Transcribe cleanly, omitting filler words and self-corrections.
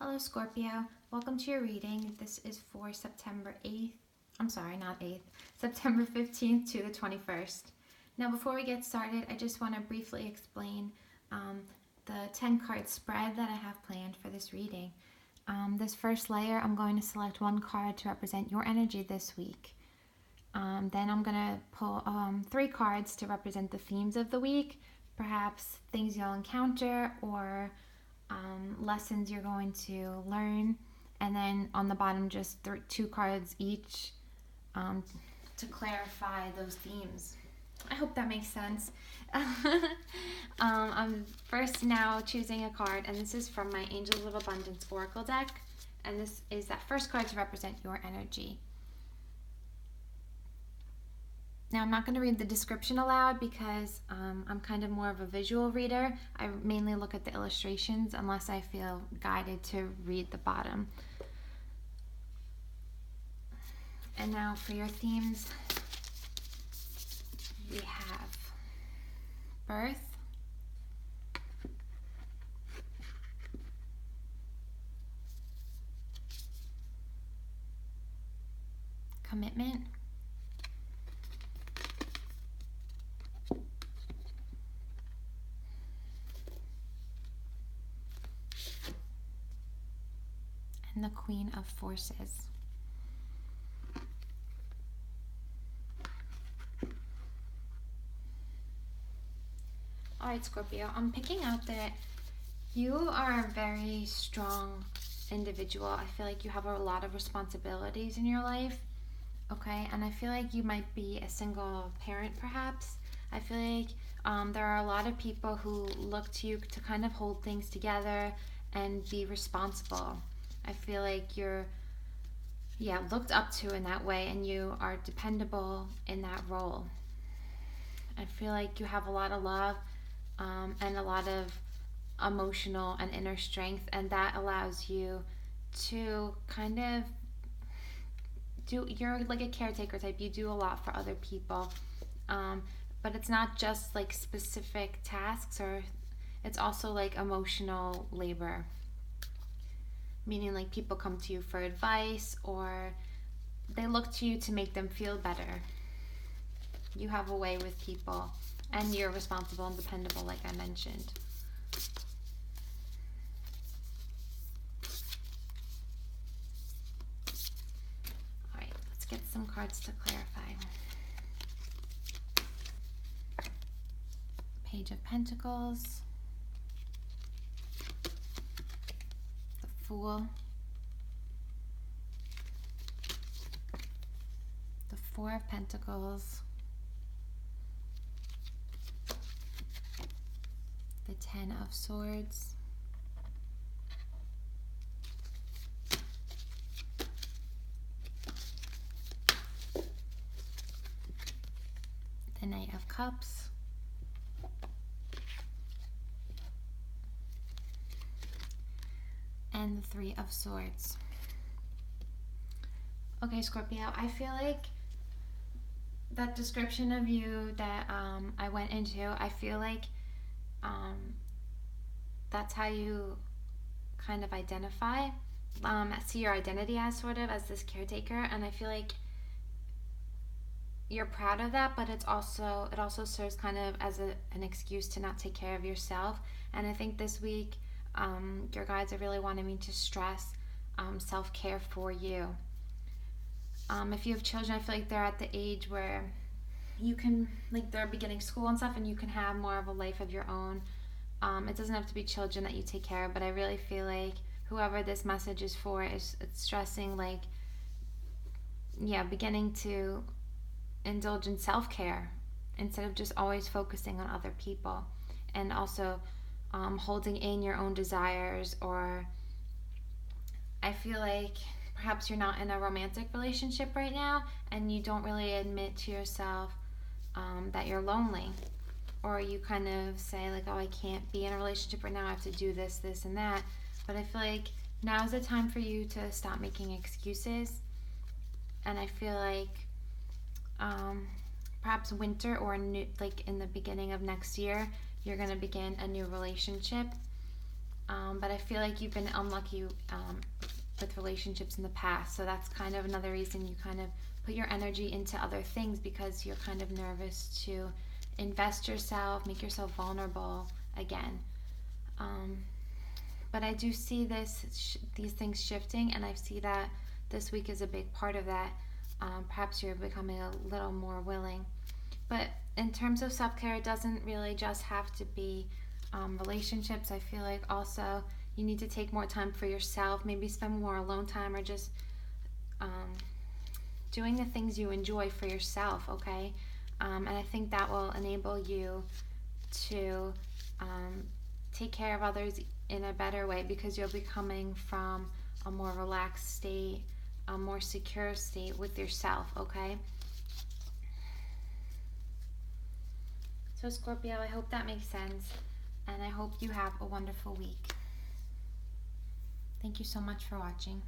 Hello Scorpio, welcome to your reading. This is for September 8th, I'm sorry, not 8th, September 15th to the 21st. Now before we get started, I just want to briefly explain the 10 card spread that I have planned for this reading. This first layer, I'm going to select one card to represent your energy this week. Then I'm going to pull 3 cards to represent the themes of the week, perhaps things you'll encounter or lessons you're going to learn, and then on the bottom just 2 cards each to clarify those themes. I hope that makes sense. I'm first now choosing a card, and this is from my Angels of Abundance Oracle deck, and this is that first card to represent your energy. Now, I'm not going to read the description aloud because I'm kind of more of a visual reader. I mainly look at the illustrations unless I feel guided to read the bottom. And now for your themes, we have birth, commitment, and the Queen of Forces. Alright, Scorpio, I'm picking out that you are a very strong individual. I feel like you have a lot of responsibilities in your life, okay? And I feel like you might be a single parent, perhaps. I feel like there are a lot of people who look to you to kind of hold things together and be responsible. I feel like you're, looked up to in that way, and you are dependable in that role. I feel like you have a lot of love and a lot of emotional and inner strength, and that allows you to kind of you're like a caretaker type. You do a lot for other people, but it's not just like specific tasks, or it's also like emotional labor, meaning like people come to you for advice or they look to you to make them feel better. You have a way with people, and you're responsible and dependable, like I mentioned. All right, let's get some cards to clarify. Page of Pentacles, the Fool, the Four of Pentacles, the Ten of Swords, the Knight of Cups, and the Three of Swords. Okay, Scorpio, I feel like that description of you that I went into, I feel like that's how you kind of identify, see your identity as sort of as this caretaker, and I feel like you're proud of that, but it also serves kind of as an excuse to not take care of yourself. And I think this week your guides are really wanting me to stress self-care for you. If you have children, I feel like they're at the age where you can, like, they're beginning school and stuff, and you can have more of a life of your own. It doesn't have to be children that you take care of, but I really feel like whoever this message is for, it's stressing, like, beginning to indulge in self-care instead of just always focusing on other people, and also holding in your own desires. Or I feel like perhaps you're not in a romantic relationship right now, and you don't really admit to yourself that you're lonely, or you kind of say like, oh, I can't be in a relationship right now, I have to do this, this, and that. But I feel like now is the time for you to stop making excuses, and I feel like perhaps winter or like in the beginning of next year, you're going to begin a new relationship, but I feel like you've been unlucky with relationships in the past. So that's kind of another reason you kind of put your energy into other things, because you're kind of nervous to invest yourself, make yourself vulnerable again. Um, but I do see these things shifting, and I see that this week is a big part of that. Perhaps you're becoming a little more willing. But in terms of self-care, it doesn't really just have to be relationships. I feel like also you need to take more time for yourself, maybe spend more alone time, or just um, doing the things you enjoy for yourself, okay? And I think that will enable you to take care of others in a better way, because you'll be coming from a more relaxed state, a more secure state with yourself, okay? So, Scorpio, I hope that makes sense, and I hope you have a wonderful week. Thank you so much for watching.